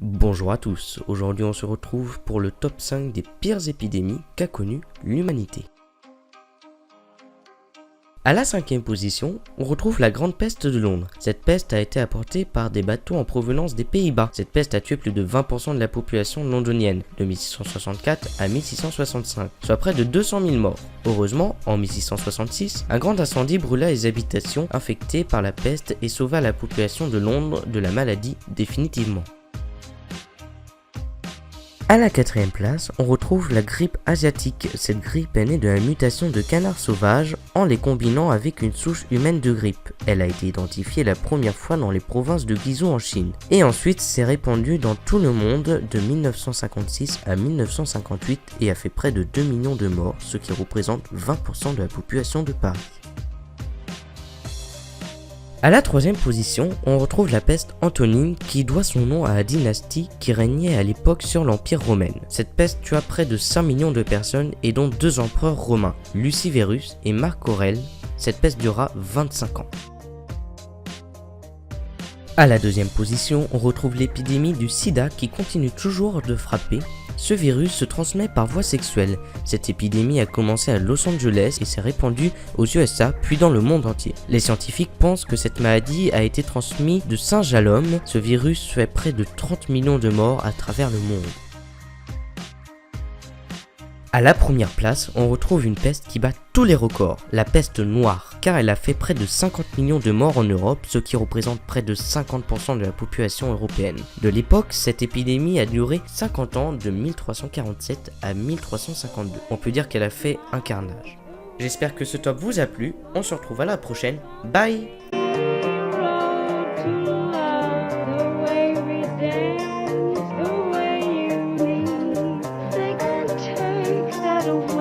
Bonjour à tous, aujourd'hui on se retrouve pour le top 5 des pires épidémies qu'a connu l'humanité. À la 5e position, on retrouve la Grande Peste de Londres. Cette peste a été apportée par des bateaux en provenance des Pays-Bas. Cette peste a tué plus de 20% de la population londonienne, de 1664 à 1665, soit près de 200 000 morts. Heureusement, en 1666, un grand incendie brûla les habitations infectées par la peste et sauva la population de Londres de la maladie définitivement. À la 4e place, on retrouve la grippe asiatique. Cette grippe est née de la mutation de canards sauvages en les combinant avec une souche humaine de grippe. Elle a été identifiée la première fois dans les provinces de Guizhou en Chine. Et ensuite s'est répandue dans tout le monde de 1956 à 1958 et a fait près de 2 millions de morts, ce qui représente 20% de la population de Paris. À la 3e position, on retrouve la peste antonine qui doit son nom à la dynastie qui régnait à l'époque sur l'Empire romain. Cette peste tua près de 5 millions de personnes et dont 2 empereurs romains, Lucivérus et Marc Aurèle. Cette peste dura 25 ans. À la 2e position, on retrouve l'épidémie du sida qui continue toujours de frapper. Ce virus se transmet par voie sexuelle. Cette épidémie a commencé à Los Angeles et s'est répandue aux USA puis dans le monde entier. Les scientifiques pensent que cette maladie a été transmise de singe à l'homme. Ce virus fait près de 30 millions de morts à travers le monde. À la première place, on retrouve une peste qui bat tous les records, la peste noire, car elle a fait près de 50 millions de morts en Europe, ce qui représente près de 50% de la population européenne. De l'époque, cette épidémie a duré 50 ans, de 1347 à 1352. On peut dire qu'elle a fait un carnage. J'espère que ce top vous a plu, on se retrouve à la prochaine, bye! Away.